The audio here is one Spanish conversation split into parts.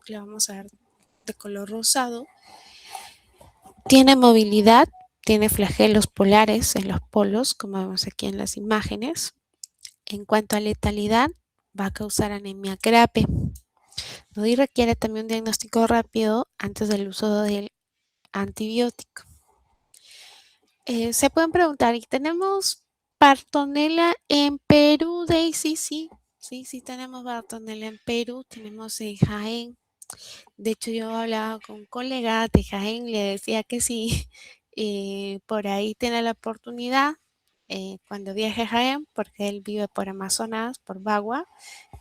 le vamos a dar de color rosado. Tiene movilidad, tiene flagelos polares en los polos, como vemos aquí en las imágenes. En cuanto a letalidad, va a causar anemia grave. Y requiere también un diagnóstico rápido antes del uso del antibiótico. Se pueden preguntar, ¿y tenemos Bartonella en Perú, Daisy? Sí, tenemos Bartonella en Perú, tenemos en Jaén. De hecho, yo hablaba con un colega de Jaén, le decía que sí, por ahí tiene la oportunidad cuando viaje a Jaén, porque él vive por Amazonas, por Bagua,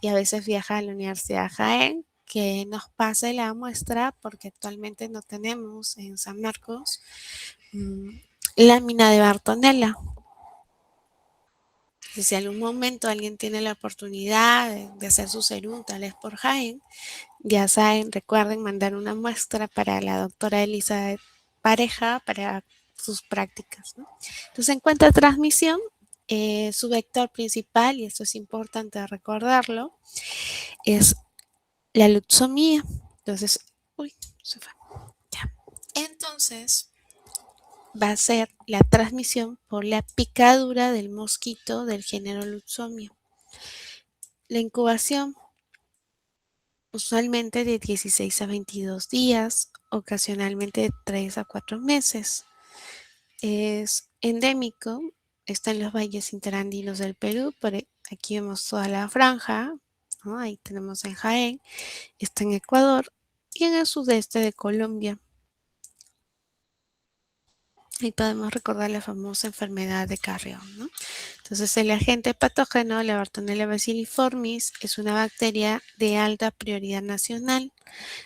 y a veces viaja a la Universidad de Jaén, que nos pase la muestra, porque actualmente no tenemos en San Marcos lámina de Bartonella. Si en algún momento alguien tiene la oportunidad de hacer su serum, tal vez por Jaén, ya saben, recuerden mandar una muestra para la doctora Elisa Pareja para sus prácticas, ¿no? Entonces, en cuanto a transmisión, su vector principal, y esto es importante recordarlo, es la luxomía. Entonces, se fue. Ya. Entonces, va a ser la transmisión por la picadura del mosquito del género Luxomia. La incubación usualmente de 16 a 22 días, ocasionalmente de 3 a 4 meses. Es endémico, está en los valles interandinos del Perú, aquí vemos toda la franja, ¿no? Ahí tenemos en Jaén, está en Ecuador y en el sudeste de Colombia. Ahí podemos recordar la famosa enfermedad de Carrión, ¿no? Entonces, el agente patógeno, la Bartonella bacilliformis, es una bacteria de alta prioridad nacional,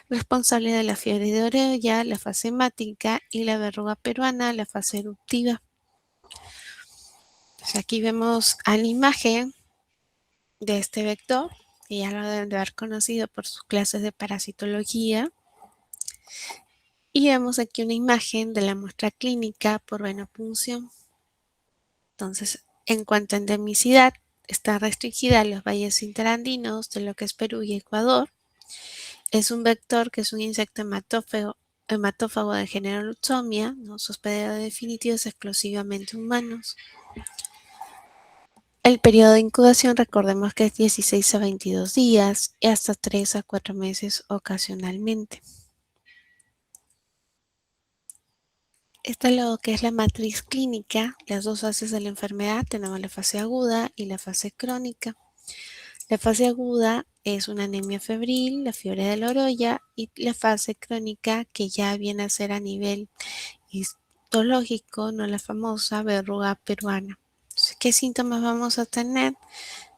responsable de la fiebre de Orella, la fase hemática, y la verruga peruana, la fase eruptiva. Entonces, aquí vemos a la imagen de este vector, que ya lo deben de haber conocido por sus clases de parasitología. Y vemos aquí una imagen de la muestra clínica por venopunción. Entonces, en cuanto a endemicidad, está restringida a los valles interandinos de lo que es Perú y Ecuador. Es un vector que es un insecto hematófago de género Luxomia, ¿no? Su hospedero definitivo es exclusivamente humanos. El periodo de incubación, recordemos que es 16 a 22 días y hasta 3 a 4 meses ocasionalmente. Esta es lo que es la matriz clínica, las dos fases de la enfermedad, tenemos la fase aguda y la fase crónica. La fase aguda es una anemia febril, la fiebre de la orolla, y la fase crónica, que ya viene a ser a nivel histológico, no la famosa verruga peruana. Entonces, ¿qué síntomas vamos a tener?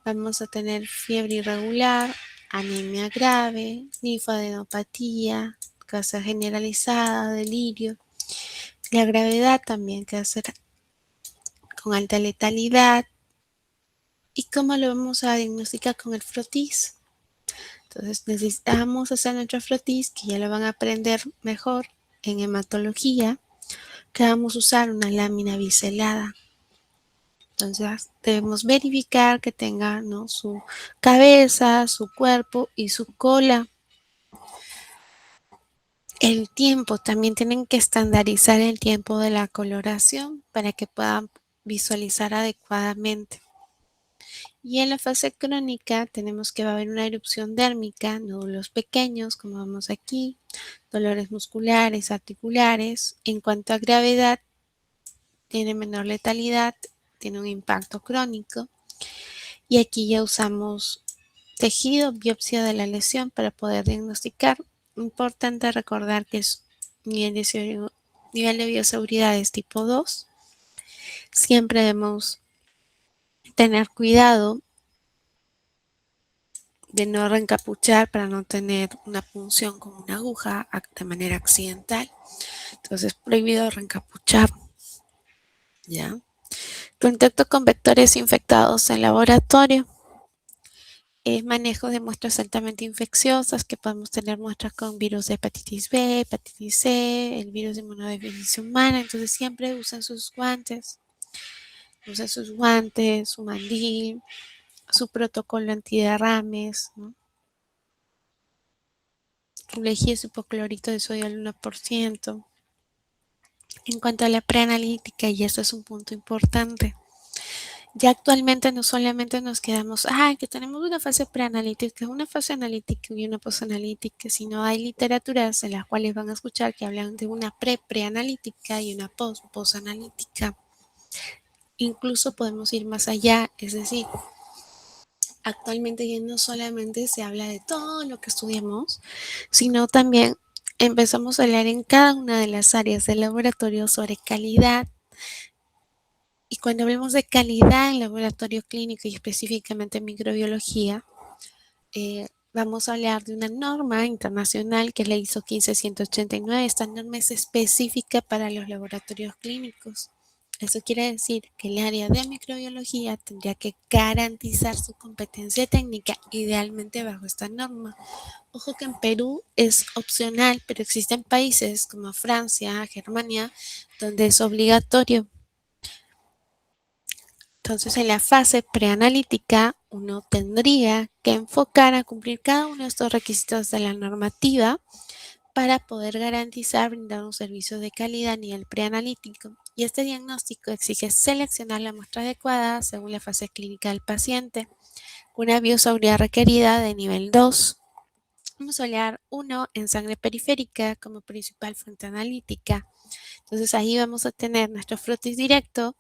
Vamos a tener fiebre irregular, anemia grave, linfadenopatía, casa generalizada, delirio. La gravedad también, que va a ser con alta letalidad. ¿Y cómo lo vamos a diagnosticar? Con el frotis. Entonces necesitamos hacer nuestro frotis, que ya lo van a aprender mejor en hematología, que vamos a usar una lámina biselada. Entonces debemos verificar que tenga, ¿no?, su cabeza, su cuerpo y su cola. El tiempo, también tienen que estandarizar el tiempo de la coloración para que puedan visualizar adecuadamente. Y en la fase crónica tenemos que va a haber una erupción dérmica, nódulos pequeños, como vemos aquí, dolores musculares, articulares. En cuanto a gravedad, tiene menor letalidad, tiene un impacto crónico. Y aquí ya usamos tejido, biopsia de la lesión para poder diagnosticar. Importante recordar que es nivel de bioseguridad es tipo 2. Siempre debemos tener cuidado de no reencapuchar para no tener una punción con una aguja de manera accidental. Entonces, prohibido reencapuchar. ¿Ya? Contacto con vectores infectados en laboratorio. Manejo de muestras altamente infecciosas, que podemos tener muestras con virus de hepatitis B, hepatitis C, el virus de inmunodeficiencia humana. Entonces, siempre usen sus guantes. Usen sus guantes, su mandil, su protocolo antiderrames, ¿no? lejía hipoclorito de sodio al 1%. En cuanto a la preanalítica, y esto es un punto importante, ya actualmente no solamente nos quedamos, que tenemos una fase preanalítica, una fase analítica y una posanalítica, sino hay literaturas en las cuales van a escuchar que hablan de una preanalítica y una posanalítica. Incluso podemos ir más allá, es decir, actualmente ya no solamente se habla de todo lo que estudiamos, sino también empezamos a hablar en cada una de las áreas del laboratorio sobre calidad. Y cuando hablamos de calidad en laboratorio clínico y específicamente en microbiología, vamos a hablar de una norma internacional que es la ISO 15189. Esta norma es específica para los laboratorios clínicos. Eso quiere decir que el área de microbiología tendría que garantizar su competencia técnica, idealmente bajo esta norma. Ojo que en Perú es opcional, pero existen países como Francia, Germania, donde es obligatorio. Entonces, en la fase preanalítica, uno tendría que enfocar a cumplir cada uno de estos requisitos de la normativa para poder garantizar brindar un servicio de calidad a nivel preanalítico. Y este diagnóstico exige seleccionar la muestra adecuada según la fase clínica del paciente, una bioseguridad requerida de nivel 2. Vamos a hablar 1 en sangre periférica como principal fuente analítica. Entonces ahí vamos a tener nuestro frotis directo.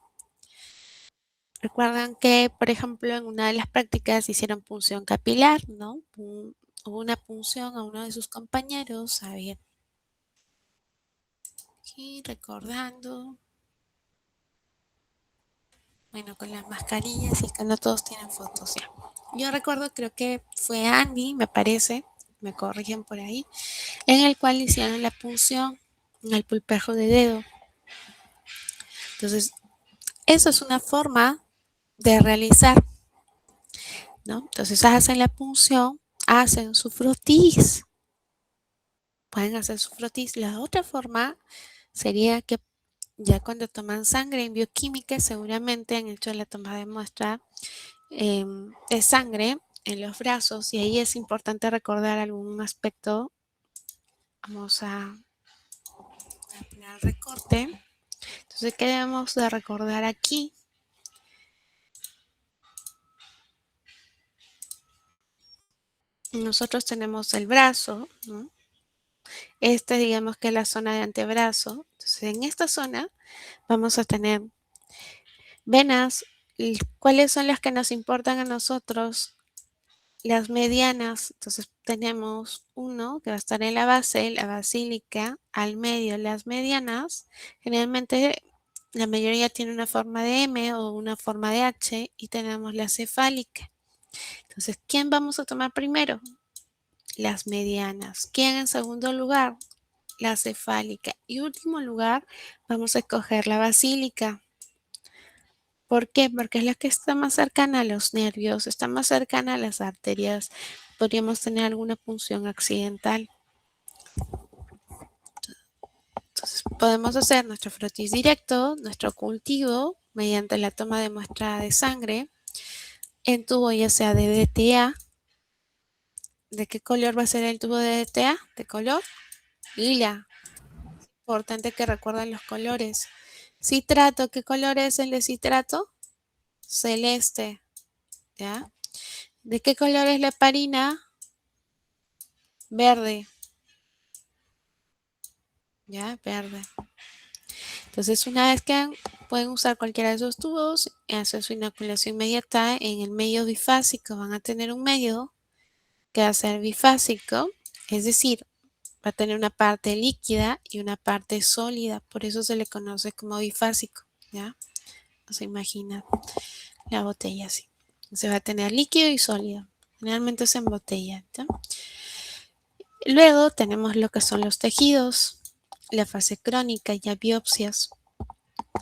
Recuerdan que, por ejemplo, en una de las prácticas hicieron punción capilar, ¿no? Hubo una punción a uno de sus compañeros, a ver, aquí recordando, bueno, con las mascarillas y que no todos tienen fotos ya. Yo recuerdo, creo que fue Andy, me parece, me corrigen por ahí, en el cual hicieron la punción en el pulpejo de dedo. Entonces, eso es una forma de realizar, ¿no? Entonces hacen la punción, hacen su frotis, pueden hacer su frotis. La otra forma sería que ya cuando toman sangre en bioquímica seguramente han hecho la toma de muestra de sangre en los brazos, y ahí es importante recordar algún aspecto. Vamos a poner el recorte. Entonces, ¿qué debemos de recordar aquí? Nosotros tenemos el brazo, ¿no? Digamos que es la zona de antebrazo. Entonces, en esta zona vamos a tener venas. ¿Cuáles son las que nos importan a nosotros? Las medianas. Entonces tenemos uno que va a estar en la base, la basílica, al medio las medianas. Generalmente la mayoría tiene una forma de M o una forma de H, y tenemos la cefálica. Entonces, ¿quién vamos a tomar primero? Las medianas. ¿Quién en segundo lugar? La cefálica. Y último lugar, vamos a escoger la basílica. ¿Por qué? Porque es la que está más cercana a los nervios, está más cercana a las arterias. Podríamos tener alguna punción accidental. Entonces, podemos hacer nuestro frotis directo, nuestro cultivo, mediante la toma de muestra de sangre, en tubo ya sea de DTA. ¿De qué color va a ser el tubo de DTA? De color lila. Importante que recuerden los colores. Citrato, ¿qué color es el de citrato? Celeste. ¿Ya? ¿De qué color es la heparina? Verde. ¿Ya? Verde. Entonces, una vez que pueden usar cualquiera de esos tubos, hacer su inoculación inmediata en el medio bifásico. Van a tener un medio que va a ser bifásico, es decir, va a tener una parte líquida y una parte sólida. Por eso se le conoce como bifásico. ¿Ya? Se imagina la botella así. Se va a tener líquido y sólido. Generalmente se embotella. ¿Ya? Luego tenemos lo que son los tejidos, la fase crónica, ya biopsias.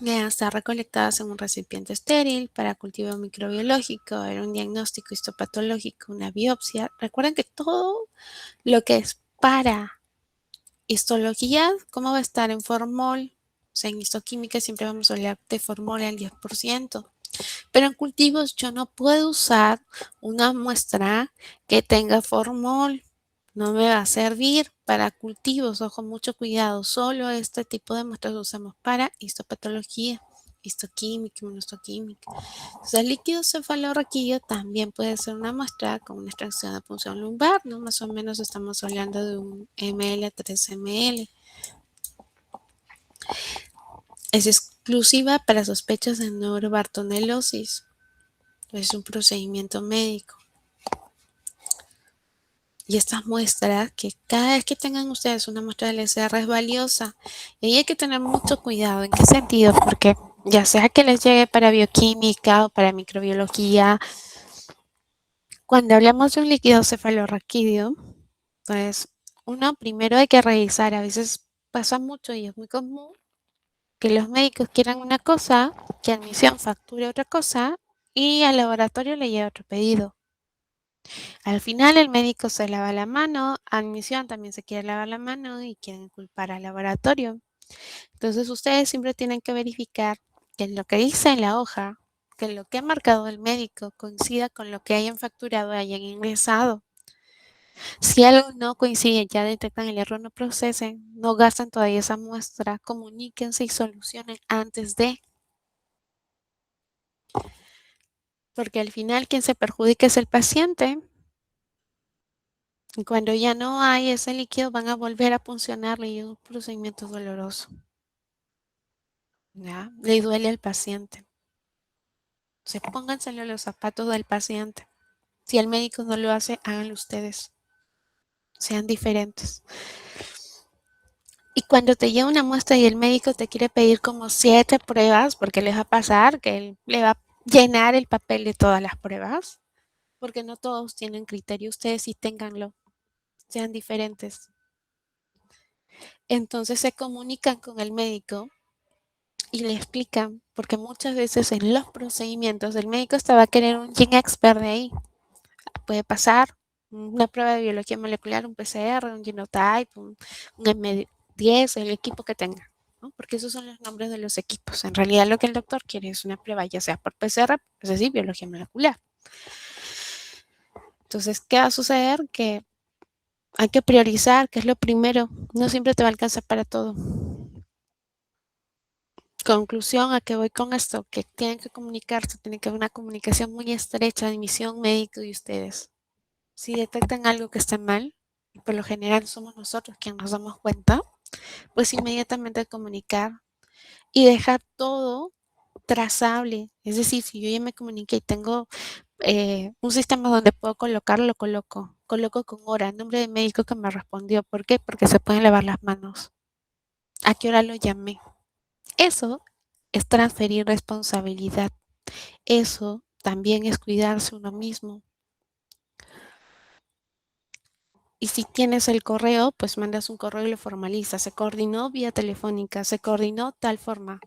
Deben estar recolectadas en un recipiente estéril para cultivo microbiológico, era un diagnóstico histopatológico, una biopsia. Recuerden que todo lo que es para histología, ¿cómo va a estar en formol? O sea, en histoquímica siempre vamos a hablar de formol al 10%. Pero en cultivos yo no puedo usar una muestra que tenga formol. No me va a servir. para cultivos, ojo, mucho cuidado, solo este tipo de muestras lo usamos para histopatología, histoquímica, inmunohistoquímica. Entonces, el líquido cefalorraquídeo también puede ser una muestra con una extracción de punción lumbar, ¿no? Más o menos estamos hablando de un ml a 3 ml. Es exclusiva para sospechas de neurobartonelosis. Es un procedimiento médico. Y estas muestras, que cada vez que tengan ustedes una muestra del SR es valiosa. Y ahí hay que tener mucho cuidado. ¿En qué sentido? Porque ya sea que les llegue para bioquímica o para microbiología, cuando hablamos de un líquido cefalorraquídeo, pues uno primero hay que revisar. A veces pasa mucho y es muy común que los médicos quieran una cosa, que admisión facture otra cosa y al laboratorio le lleva otro pedido. Al final el médico se lava la mano, admisión también se quiere lavar la mano y quieren culpar al laboratorio. Entonces ustedes siempre tienen que verificar que lo que dice en la hoja, que lo que ha marcado el médico coincida con lo que hayan facturado y hayan ingresado. Si algo no coincide, ya detectan el error, no procesen, no gastan todavía esa muestra, comuníquense y solucionen antes de, porque al final quien se perjudica es el paciente. Y cuando ya no hay ese líquido, van a volver a puncionarle y es un procedimiento doloroso. ¿Ya? Le duele al paciente. Se pónganselo en los zapatos del paciente. Si el médico no lo hace, háganlo ustedes. Sean diferentes. Y cuando te llega una muestra y el médico te quiere pedir como 7 pruebas, porque les va a pasar que él le va a llenar el papel de todas las pruebas, porque no todos tienen criterio, ustedes sí ténganlo, sean diferentes. Entonces se comunican con el médico y le explican, porque muchas veces en los procedimientos el médico va a querer un gen expert de ahí. Puede pasar una prueba de biología molecular, un PCR, un genotype, un M10, el equipo que tenga, ¿no? Porque esos son los nombres de los equipos. En realidad lo que el doctor quiere es una prueba, ya sea por PCR, es decir, biología molecular. Entonces, ¿qué va a suceder? Que hay que priorizar, que es lo primero. No siempre te va a alcanzar para todo. Conclusión, ¿a qué voy con esto? Que tienen que comunicarse, tiene que haber una comunicación muy estrecha de misión médico y ustedes. Si detectan algo que está mal, y por lo general somos nosotros quienes nos damos cuenta, pues inmediatamente comunicar y dejar todo trazable. Es decir, si yo ya me comuniqué y tengo un sistema donde puedo colocar, lo coloco. Coloco con hora, nombre de médico que me respondió. ¿Por qué? Porque se pueden lavar las manos. ¿A qué hora lo llamé? Eso es transferir responsabilidad. Eso también es cuidarse uno mismo. Y si tienes el correo, pues mandas un correo y lo formalizas. Se coordinó vía telefónica, se coordinó tal forma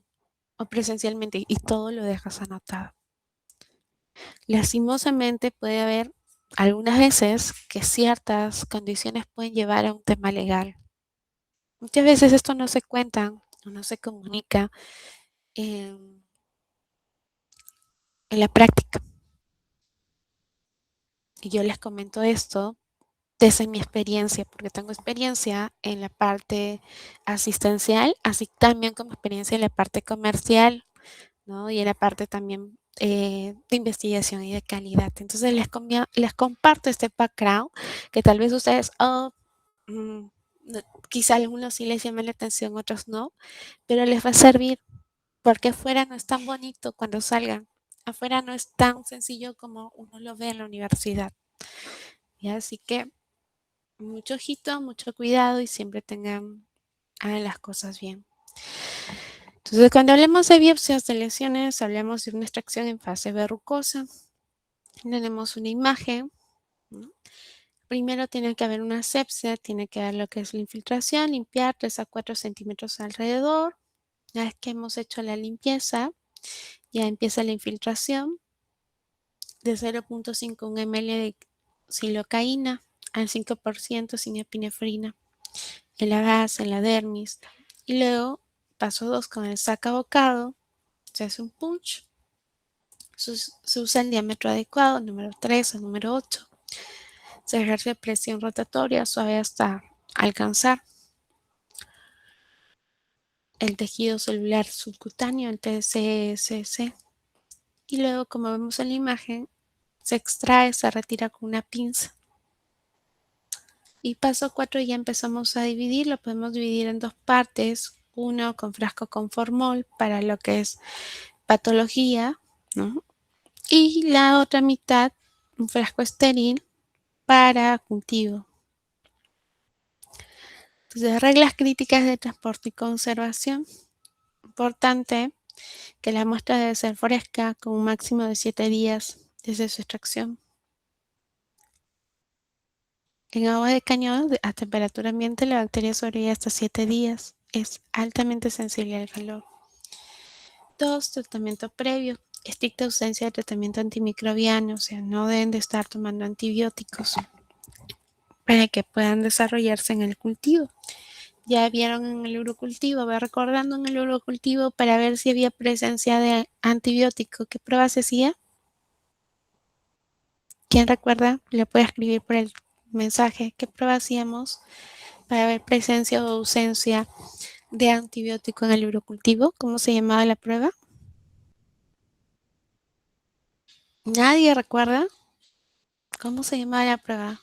o presencialmente y todo lo dejas anotado. Lastimosamente puede haber algunas veces que ciertas condiciones pueden llevar a un tema legal. Muchas veces esto no se cuenta o no se comunica en la práctica. Y yo les comento esto desde mi experiencia, porque tengo experiencia en la parte asistencial, así también como experiencia en la parte comercial, ¿no? Y en la parte también de investigación y de calidad. Entonces les comparto este background que tal vez ustedes, mm, quizá algunos sí les llamen la atención, otros no, pero les va a servir porque afuera no es tan bonito cuando salgan. Afuera no es tan sencillo como uno lo ve en la universidad. ¿Ya? Así que mucho ojito, mucho cuidado y siempre hagan las cosas bien. Entonces, cuando hablemos de biopsias de lesiones, hablamos de una extracción en fase verrucosa. Tenemos una imagen, ¿no? Primero tiene que haber una asepsia, tiene que haber lo que es la infiltración, limpiar 3 a 4 centímetros alrededor. Una vez que hemos hecho la limpieza, ya empieza la infiltración de 0.5 ml de silocaína al 5% sin epinefrina en la base, en la dermis. Y luego, paso 2, con el sacabocado, se hace un punch. Se usa el diámetro adecuado, número 3 o número 8. Se ejerce presión rotatoria suave hasta alcanzar el tejido celular subcutáneo, el TCSC. Y luego, como vemos en la imagen, se extrae, se retira con una pinza. Y paso 4 ya empezamos a dividir, lo podemos dividir en dos partes, uno con frasco con formol para lo que es patología, ¿no? Y la otra mitad, un frasco estéril para cultivo. Entonces, reglas críticas de transporte y conservación. Importante que la muestra debe ser fresca con un máximo de 7 días desde su extracción. En agua de cañón a temperatura ambiente la bacteria sobrevive hasta 7 días. Es altamente sensible al calor. 2. Tratamiento previo. Estricta ausencia de tratamiento antimicrobiano, o sea, no deben de estar tomando antibióticos para que puedan desarrollarse en el cultivo. Ya vieron en el urocultivo, va recordando en el urocultivo para ver si había presencia de antibiótico. ¿Qué prueba se hacía? ¿Quién recuerda? Le puede escribir por el mensaje. ¿Qué prueba hacíamos para ver presencia o ausencia de antibiótico en el urocultivo? ¿Cómo se llamaba la prueba? ¿Nadie recuerda? ¿Cómo se llamaba la prueba?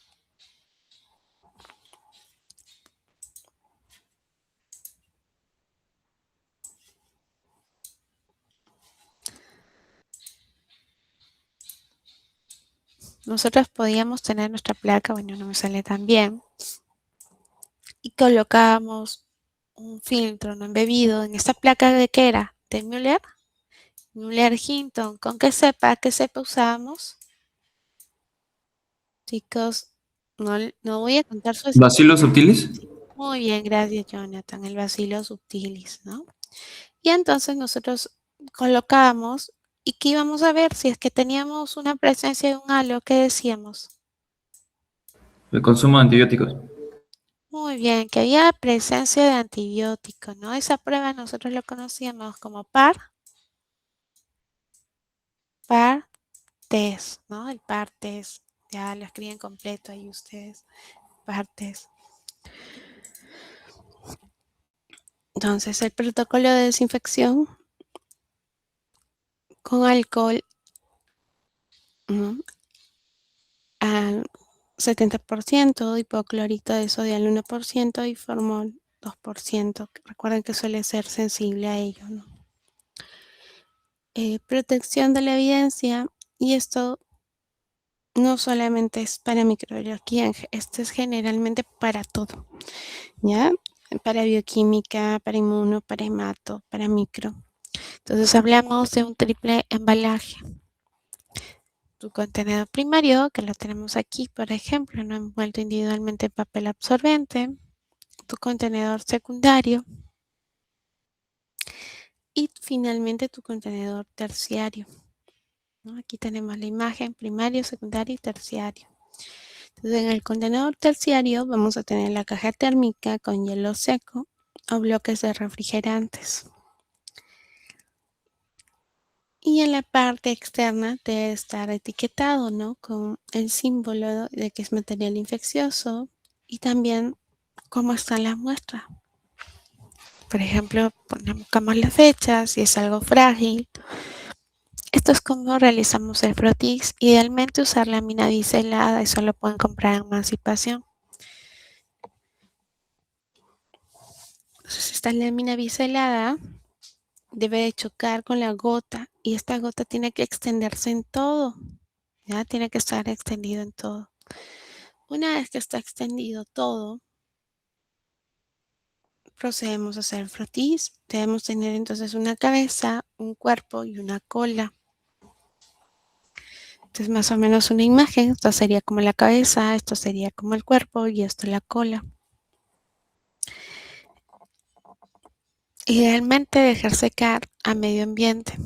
Nosotros podíamos tener nuestra placa, bueno, no me sale tan bien, y colocábamos un filtro no embebido en esta placa. ¿De qué era? ¿De Müller? Müller Hinton. ¿Con qué cepa? ¿Qué cepa usábamos? Chicos, no voy a contar su... ¿Bacilos subtilis? Muy bien, gracias Jonathan, el Bacillus subtilis, ¿no? Y entonces nosotros colocamos y que íbamos a ver si es que teníamos una presencia de un halo. ¿Qué decíamos? El consumo de antibióticos. Muy bien, que había presencia de antibióticos, ¿no? Esa prueba nosotros lo conocíamos como par test, ¿no? El par test, ya lo escriben completo ahí ustedes, par test. Entonces, el protocolo de desinfección con alcohol, ¿no? Al 70%, hipoclorito de sodio al 1% y formol 2%. Recuerden que suele ser sensible a ello, ¿no? Protección de la evidencia, y esto no solamente es para microbiología, esto es generalmente para todo, ¿ya? Para bioquímica, para inmuno, para hemato, para micro. Entonces hablamos de un triple embalaje. Tu contenedor primario, que lo tenemos aquí, por ejemplo, no envuelto individualmente en papel absorbente. Tu contenedor secundario. Y finalmente tu contenedor terciario, ¿no? Aquí tenemos la imagen primario, secundario y terciario. Entonces, en el contenedor terciario vamos a tener la caja térmica con hielo seco o bloques de refrigerantes. Y en la parte externa debe estar etiquetado, ¿no? Con el símbolo de que es material infeccioso y también cómo están las muestras. Por ejemplo, ponemos la fecha, si es algo frágil. Esto es como realizamos el Frotix. Idealmente usar lámina biselada, eso lo pueden comprar en Emancipación. Entonces esta lámina biselada debe de chocar con la gota y esta gota tiene que extenderse en todo, ¿ya? Tiene que estar extendido en todo. Una vez que está extendido todo, procedemos a hacer el Frotix. Debemos tener entonces una cabeza, un cuerpo y una cola. Entonces más o menos una imagen, esto sería como la cabeza, esto sería como el cuerpo y esto la cola. Idealmente dejar secar a medio ambiente,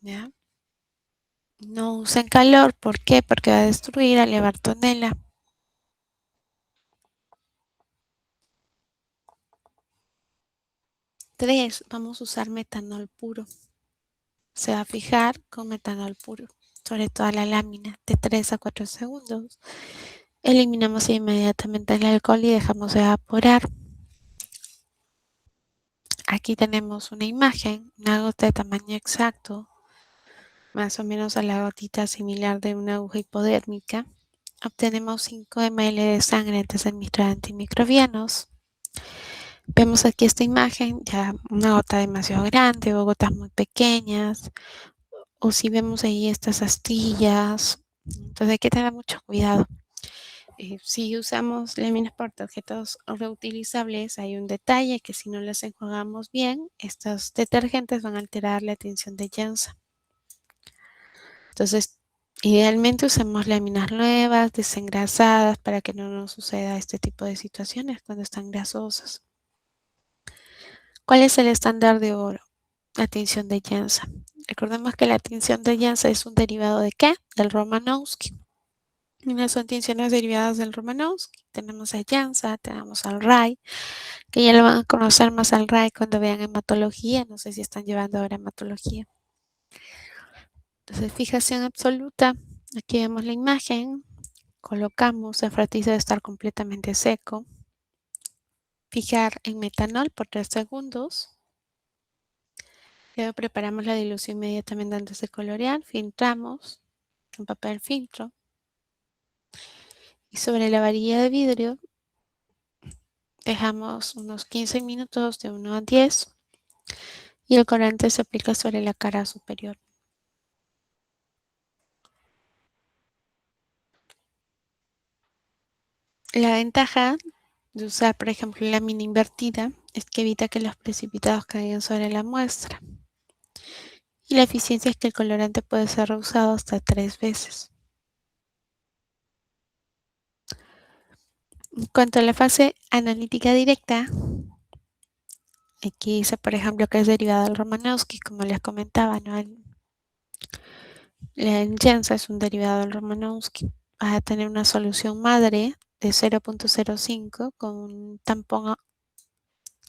¿ya? No usen calor, ¿por qué? Porque va a destruir a la Bartonella. 3. Vamos a usar metanol puro. Se va a fijar con metanol puro, sobre toda la lámina, de 3 a 4 segundos. Eliminamos inmediatamente el alcohol y dejamos evaporar. Aquí tenemos una imagen, una gota de tamaño exacto, más o menos a la gotita similar de una aguja hipodérmica. Obtenemos 5 ml de sangre antes de administrar antimicrobianos. Vemos aquí esta imagen, ya una gota demasiado grande o gotas muy pequeñas, o si vemos ahí estas astillas. Entonces hay que tener mucho cuidado. Si usamos láminas portaobjetos reutilizables, hay un detalle que si no las enjuagamos bien, estos detergentes van a alterar la tinción de llanza. Entonces, idealmente usamos láminas nuevas, desengrasadas, para que no nos suceda este tipo de situaciones cuando están grasosas. ¿Cuál es el estándar de oro? La tinción de llanza. Recordemos que la tinción de llanza es un derivado ¿de qué? Del Romanowski. Unas son tinciones derivadas del Romanowski. Tenemos a llanza, tenemos al RAI, que ya lo van a conocer más al RAI cuando vean hematología. No sé si están llevando ahora hematología. Entonces, fijación absoluta. Aquí vemos la imagen. Colocamos, el fratizo debe estar completamente seco. Fijar en metanol por 3 segundos. Luego preparamos la dilución inmediatamente antes de colorear. Filtramos en papel filtro. Y sobre la varilla de vidrio dejamos unos 15 minutos de 1 a 10. Y el colorante se aplica sobre la cara superior. La ventaja de usar, por ejemplo, lámina invertida es que evita que los precipitados caigan sobre la muestra. Y la eficiencia es que el colorante puede ser reusado hasta 3 veces. En cuanto a la fase analítica directa, aquí dice, por ejemplo, que es derivada del Romanowski, como les comentaba, ¿no? La llanza es un derivado del Romanowski. Vas a tener una solución madre de 0.05 con un tampón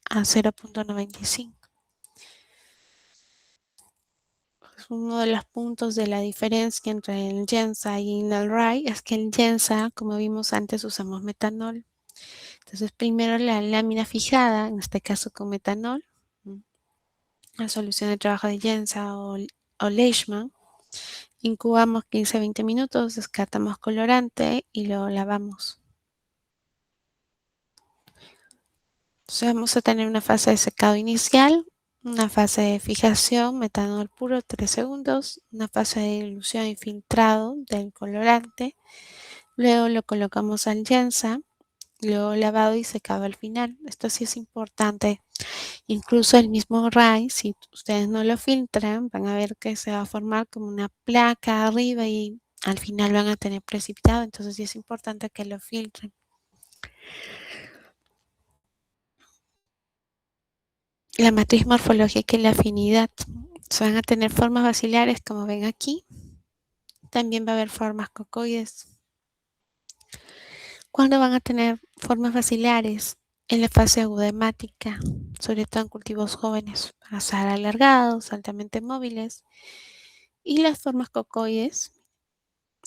a 0.95. Uno de los puntos de la diferencia entre el Yensa y el RAI es que el Yensa, como vimos antes, usamos metanol. Entonces, primero la lámina fijada, en este caso con metanol, la solución de trabajo de Yensa o Leishman. Incubamos 15 a 20 minutos, descartamos colorante y lo lavamos. Entonces, vamos a tener una fase de secado inicial, una fase de fijación, metanol puro 3 segundos, una fase de dilución y filtrado del colorante. Luego lo colocamos al Yensa, luego lavado y secado al final. Esto sí es importante. Incluso el mismo RAI, si ustedes no lo filtran, van a ver que se va a formar como una placa arriba y al final van a tener precipitado. Entonces sí es importante que lo filtren. La matriz morfológica y la afinidad. Se van a tener formas basilares como ven aquí. También va a haber formas cocoides. ¿Cuándo van a tener formas basilares? En la fase agudemática, sobre todo en cultivos jóvenes, van a ser alargados, altamente móviles. Y las formas cocoides,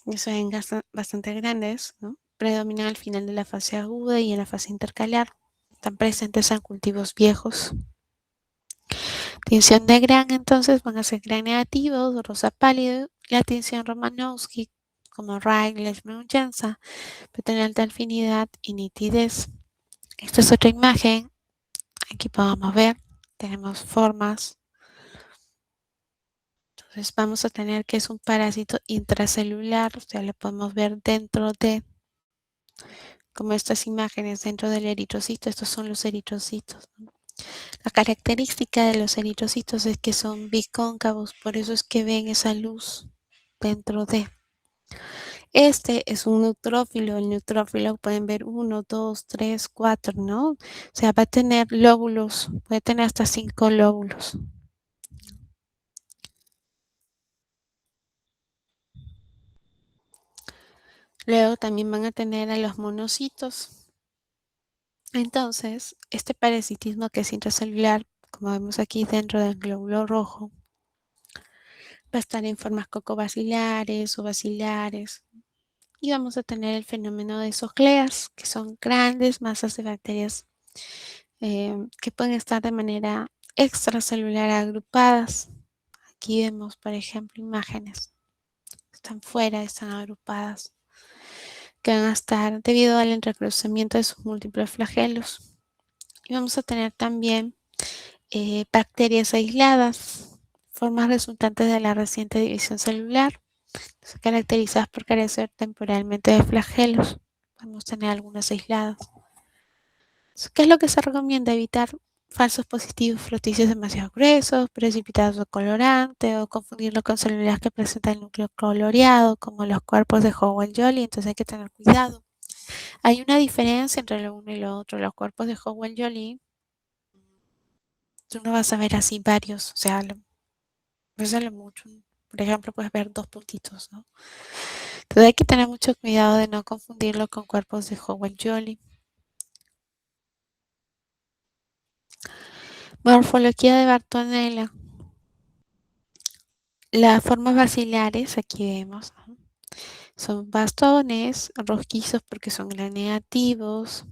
que son bastante grandes, ¿no? Predominan al final de la fase aguda y en la fase intercalar. Están presentes en cultivos viejos. Tinción de gran, entonces, van a ser gran negativos, rosa pálido. La tinción Romanowski, como Reich, Leishman, Jansa, puede tener alta afinidad y nitidez. Esta es otra imagen. Aquí podemos ver, tenemos formas. Entonces vamos a tener que es un parásito intracelular, o sea, lo podemos ver dentro de, como estas imágenes, dentro del eritrocito. Estos son los eritrocitos, ¿no? La característica de los eritrocitos es que son bicóncavos, por eso es que ven esa luz dentro de. Este es un neutrófilo. El neutrófilo pueden ver 1, 2, 3, 4, ¿no? O sea, va a tener lóbulos, puede tener hasta 5 lóbulos. Luego también van a tener a los monocitos. Entonces, este parasitismo que es intracelular, como vemos aquí dentro del glóbulo rojo, va a estar en formas cocobacilares o bacilares. y vamos a tener el fenómeno de esocleas, que son grandes masas de bacterias que pueden estar de manera extracelular agrupadas. Aquí vemos, por ejemplo, imágenes. Están fuera, están agrupadas, que van a estar debido al entrecruzamiento de sus múltiples flagelos. Y vamos a tener también bacterias aisladas, formas resultantes de la reciente división celular, caracterizadas por carecer temporalmente de flagelos. Podemos tener algunas aisladas. ¿Qué es lo que se recomienda? Evitar falsos positivos fructíferos demasiado gruesos, precipitados de colorante o confundirlo con células que presentan el núcleo coloreado, como los cuerpos de Howell-Jolly. Entonces hay que tener cuidado. Hay una diferencia entre lo uno y lo otro. Los cuerpos de Howell-Jolly, tú no vas a ver así varios, o sea, no sale mucho. Por ejemplo, puedes ver dos puntitos, ¿no? Entonces hay que tener mucho cuidado de no confundirlo con cuerpos de Howell-Jolly. Morfología de Bartonella. Las formas bacilares, aquí vemos, ¿no? Son bastones, rojizos porque son gram negativos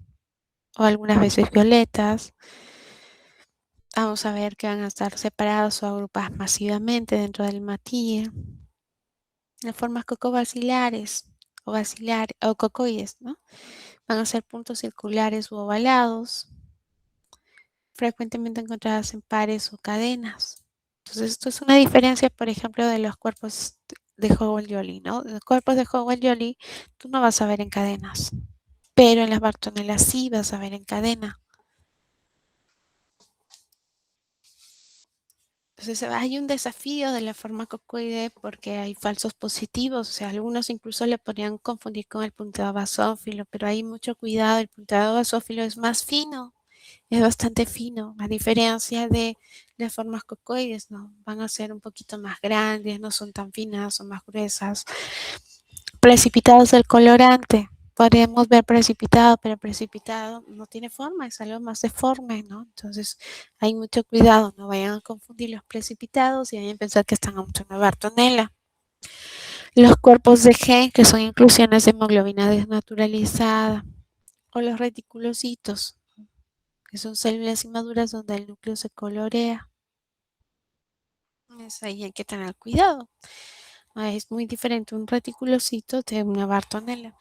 o algunas veces violetas. Vamos a ver que van a estar separados o agrupadas masivamente dentro del matíe. Las formas cocobacilares o cocoides, ¿no? Van a ser puntos circulares u ovalados, frecuentemente encontradas en pares o cadenas. Entonces, esto es una diferencia, por ejemplo, de los cuerpos de Howell-Jolly, ¿no? Los cuerpos de Howell-Jolly tú no vas a ver en cadenas, pero en las Bartonelas sí vas a ver en cadena. Entonces, hay un desafío de la forma cocoide porque hay falsos positivos, o sea, algunos incluso le podrían confundir con el punteado basófilo, pero hay mucho cuidado, el punteado basófilo es más fino. Es bastante fino, a diferencia de las formas cocoides, ¿no? Van a ser un poquito más grandes, no son tan finas, son más gruesas. Precipitados del colorante. Podríamos ver precipitado, pero precipitado no tiene forma, es algo más deforme, ¿no? Entonces hay mucho cuidado, no vayan a confundir los precipitados y vayan a pensar que están mucho en una Bartonella. Los cuerpos de G, que son inclusiones de hemoglobina desnaturalizada, o los reticulocitos, que son células inmaduras donde el núcleo se colorea. Es ahí hay que tener cuidado. Es muy diferente un reticulocito de una Bartonella.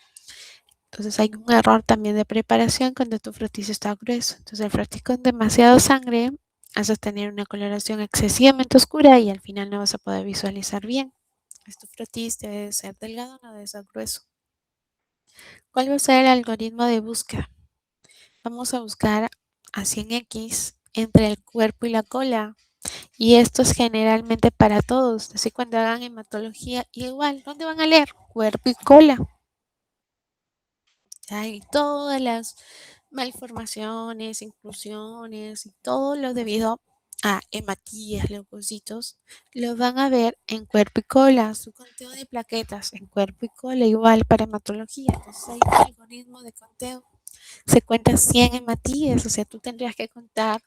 Entonces hay un error también de preparación cuando tu frutizo está grueso. Entonces el frutizo con demasiado sangre hace tener una coloración excesivamente oscura y al final no vas a poder visualizar bien. Tu frutiz debe ser delgado, no debe ser grueso. ¿Cuál va a ser el algoritmo de búsqueda? Vamos a buscar a 100x entre el cuerpo y la cola. Y esto es generalmente para todos. Así cuando hagan hematología, igual, ¿dónde van a leer? Cuerpo y cola. Hay todas las malformaciones, inclusiones y todo lo debido a hematías, leucocitos, lo van a ver en cuerpo y cola. Su conteo de plaquetas en cuerpo y cola, igual para hematología. Entonces hay un algoritmo de conteo. Se cuenta 100 hematíes, o sea, tú tendrías que contar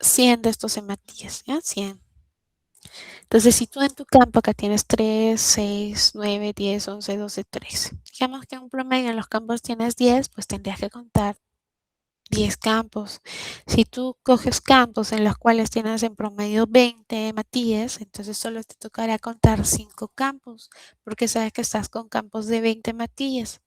100 de estos hematíes, ¿ya? 100. Entonces, si tú en tu campo acá tienes 3, 6, 9, 10, 11, 12, 13. Digamos que en un promedio en los campos tienes 10, pues tendrías que contar 10 campos. Si tú coges campos en los cuales tienes en promedio 20 matíes, entonces solo te tocará contar 5 campos, porque sabes que estás con campos de 20 matíes.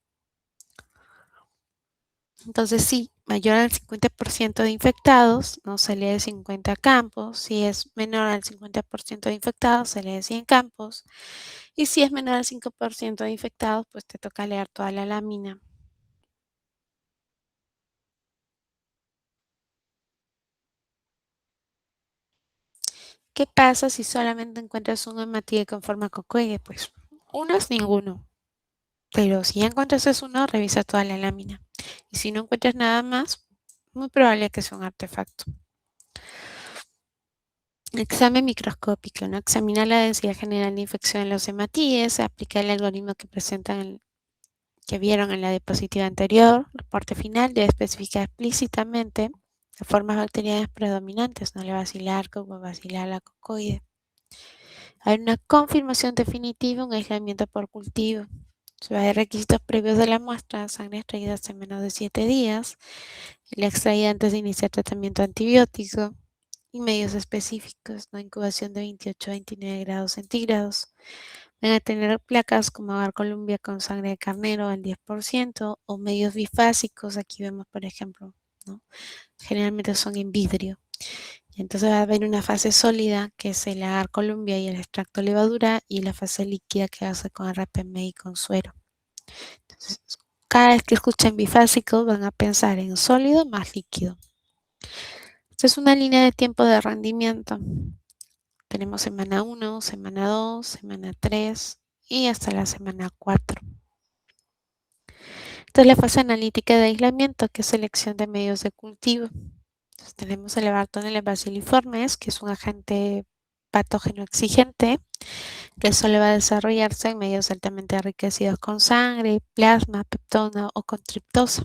Entonces, sí, mayor al 50% de infectados, no se lee 50 campos. Si es menor al 50% de infectados, se lee 100 campos. Y si es menor al 5% de infectados, pues te toca leer toda la lámina. ¿Qué pasa si solamente encuentras un hematíe con forma cocoide? Pues uno es ninguno. Pero si ya encuentras uno, revisa toda la lámina. Y si no encuentras nada más, muy probable que sea un artefacto. Examen microscópico, ¿no? Examina la densidad general de infección en los hematíes, aplica el algoritmo que vieron en la diapositiva anterior. Reporte final debe especificar explícitamente las formas bacterianas predominantes, no la bacilar, cocobacilar, la cocoide. Hay una confirmación definitiva, un aislamiento por cultivo. Hay requisitos previos de la muestra: sangre extraída hace menos de 7 días, la extraída antes de iniciar tratamiento antibiótico y medios específicos, ¿no? Incubación de 28 a 29 grados centígrados. Van a tener placas como Agar Columbia con sangre de carnero al 10% o medios bifásicos. Aquí vemos, por ejemplo, ¿no? Generalmente son en vidrio. Entonces va a haber una fase sólida, que es el Agar Columbia y el extracto levadura, y la fase líquida, que hace con RPMI y con suero. Entonces, cada vez que escuchen bifásico van a pensar en sólido más líquido. Esta es una línea de tiempo de rendimiento. Tenemos semana 1, semana 2, semana 3 y hasta la semana 4. Esta es la fase analítica de aislamiento, que es selección de medios de cultivo. Entonces, tenemos el Bartonella bacilliformes, que es un agente patógeno exigente, que solo va a desarrollarse en medios altamente enriquecidos con sangre, plasma, peptona o con triptosa.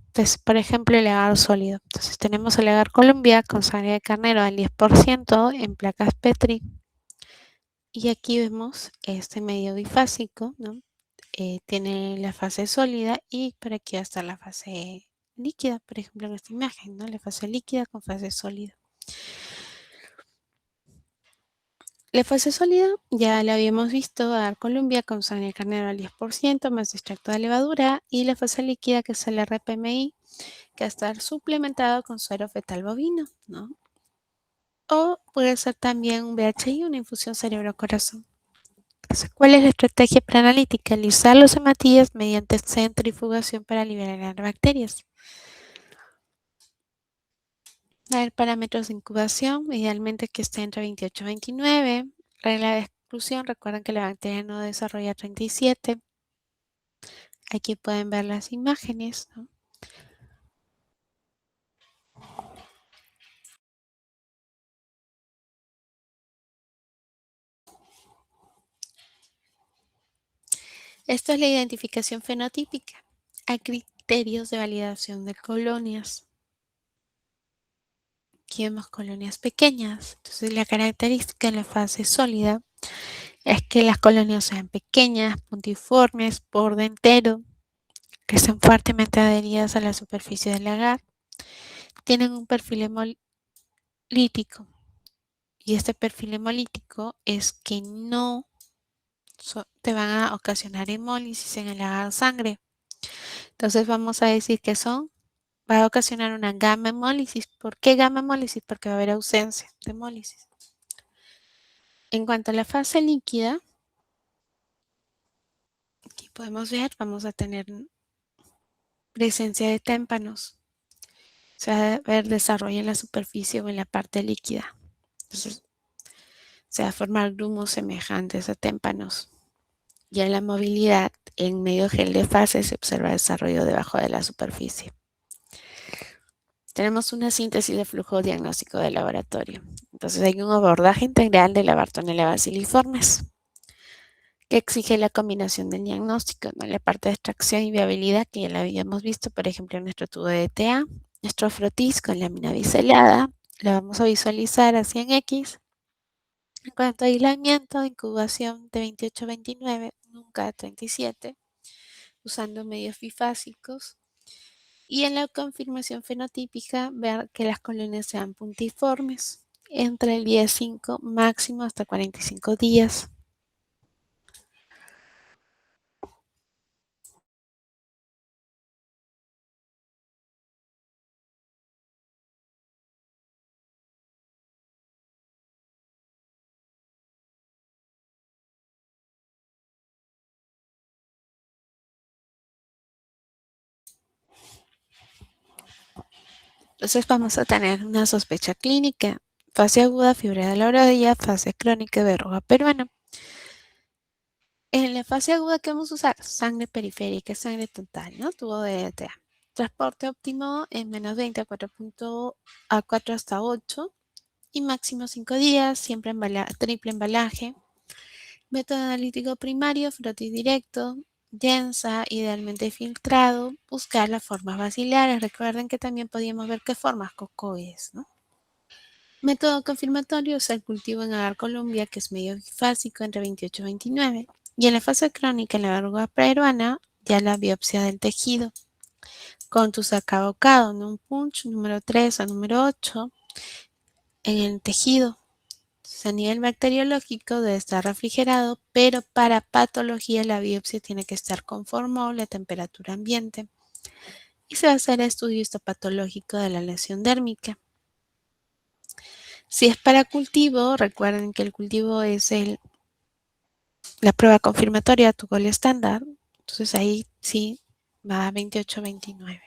Entonces, por ejemplo, el agar sólido. Entonces, tenemos el agar Columbia con sangre de carnero al 10% en placas Petri. Y aquí vemos este medio bifásico, ¿no? Tiene la fase sólida y por aquí va a estar la fase líquida, por ejemplo, en esta imagen, ¿no? La fase líquida con fase sólida. La fase sólida ya la habíamos visto: agar Columbia con sangre de carnero al 10% más extracto de levadura, y la fase líquida, que es el RPMI, que va a estar suplementado con suero fetal bovino, ¿no? O puede ser también un VHI, una infusión cerebro-corazón. Entonces, ¿cuál es la estrategia preanalítica? Lisar los hematíes mediante centrifugación para liberar bacterias. A ver, parámetros de incubación, idealmente que esté entre 28 y 29. Regla de exclusión, recuerden que la bacteria no desarrolla 37. Aquí pueden ver las imágenes, ¿no? Esto es la identificación fenotípica. Hay criterios de validación de colonias. Aquí vemos colonias pequeñas. Entonces, la característica en la fase sólida es que las colonias sean pequeñas, puntiformes, borde entero, que estén fuertemente adheridas a la superficie del agar, tienen un perfil hemolítico. Y este perfil hemolítico es que no te van a ocasionar hemólisis en el agar sangre. Entonces vamos a decir que va a ocasionar una gamma hemólisis. ¿Por qué gamma hemólisis? Porque va a haber ausencia de hemólisis. En cuanto a la fase líquida, aquí podemos ver, vamos a tener presencia de témpanos. Se va a ver desarrollo en la superficie o en la parte líquida. Entonces, se va a formar grumos semejantes a témpanos. Y en la movilidad, en medio gel de fase, se observa desarrollo debajo de la superficie. Tenemos una síntesis de flujo diagnóstico de laboratorio. Entonces, hay un abordaje integral de la Bartonella bacilliformes, que exige la combinación del diagnóstico, ¿no? La parte de extracción y viabilidad, que ya la habíamos visto, por ejemplo, en nuestro tubo de ETA, nuestro frotis con lámina biselada, lo vamos a visualizar así en X. En cuanto a aislamiento, incubación de 28 a 29, nunca a 37, usando medios bifásicos. Y en la confirmación fenotípica, ver que las colonias sean puntiformes entre el día 5 máximo hasta 45 días. Entonces vamos a tener una sospecha clínica: fase aguda, fiebre de la rodilla; fase crónica, verruga peruana. En la fase aguda, ¿qué vamos a usar? Sangre periférica, sangre total, ¿no? Tubo de ETA. Transporte óptimo en menos 20 a 4 hasta 8 y máximo 5 días, siempre triple embalaje. Método analítico primario, frotis directo, densa, idealmente filtrado, buscar las formas bacilares. Recuerden que también podíamos ver qué formas cocoides, ¿no? Método confirmatorio es el cultivo en agar Columbia, que es medio bifásico entre 28 y 29. Y en la fase crónica, en la verruga peruana, ya la biopsia del tejido con tu sacabocado, ¿no? Un punch número 3 a número 8 en el tejido. Entonces, a nivel bacteriológico debe estar refrigerado, pero para patología la biopsia tiene que estar con formol a temperatura ambiente. Y se va a hacer estudio histopatológico de la lesión dérmica. Si es para cultivo, recuerden que el cultivo es la prueba confirmatoria, tu gol estándar. Entonces ahí sí va a 28-29.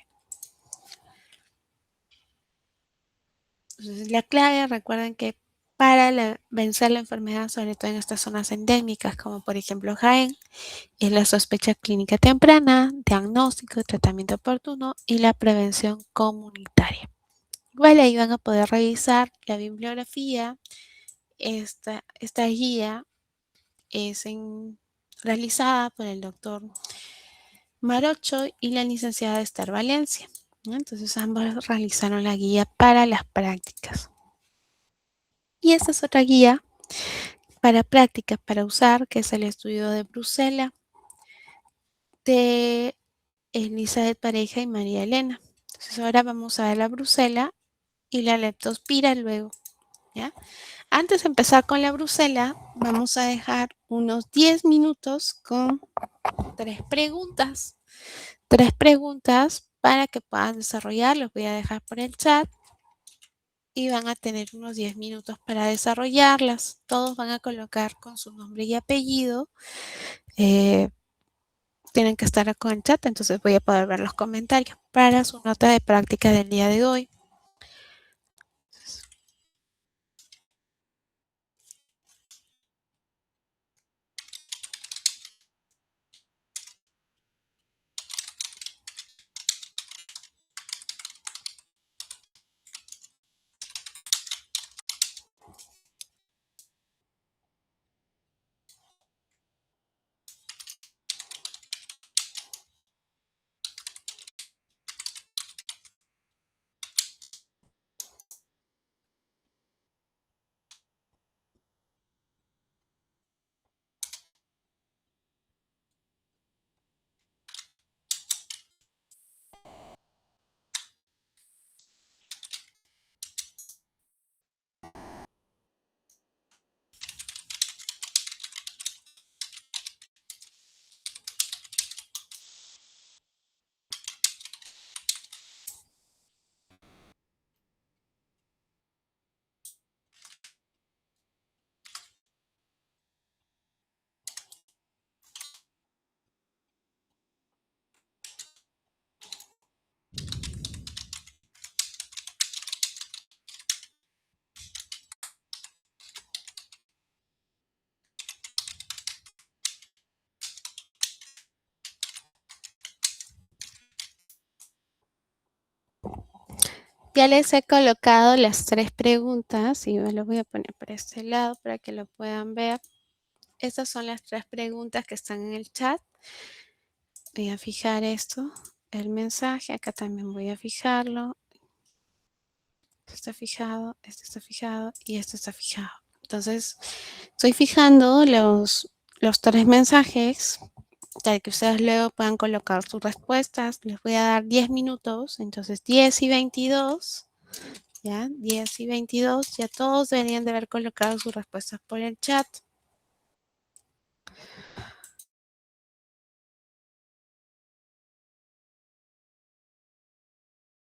Entonces la clave, recuerden que para vencer la enfermedad, sobre todo en estas zonas endémicas, como por ejemplo Jaén, es la sospecha clínica temprana, diagnóstico, tratamiento oportuno y la prevención comunitaria. Igual ahí van a poder revisar la bibliografía. Esta guía es realizada por el doctor Marocho y la licenciada Esther Valencia, ¿no? Entonces ambos realizaron la guía para las prácticas. Y esta es otra guía para prácticas para usar, que es el estudio de Bruselas de Elizabeth Pareja y María Elena. Entonces ahora vamos a ver la Bruselas y la leptospira luego, ¿ya? Antes de empezar con la Bruselas, vamos a dejar unos 10 minutos con tres preguntas. Tres preguntas para que puedan desarrollar. Los voy a dejar por el chat y van a tener unos 10 minutos para desarrollarlas. Todos van a colocar con su nombre y apellido. Tienen que estar con el chat, entonces voy a poder ver los comentarios para su nota de práctica del día de hoy. Ya les he colocado las tres preguntas y me lo voy a poner por este lado para que lo puedan ver. Estas son las tres preguntas que están en el chat. Voy a fijar esto, el mensaje. Acá también voy a fijarlo. Este está fijado y este está fijado. Entonces, estoy fijando los tres mensajes para que ustedes luego puedan colocar sus respuestas. Les voy a dar 10 minutos, entonces 10 y 22, ¿ya? 10 y 22, ya todos deberían de haber colocado sus respuestas por el chat.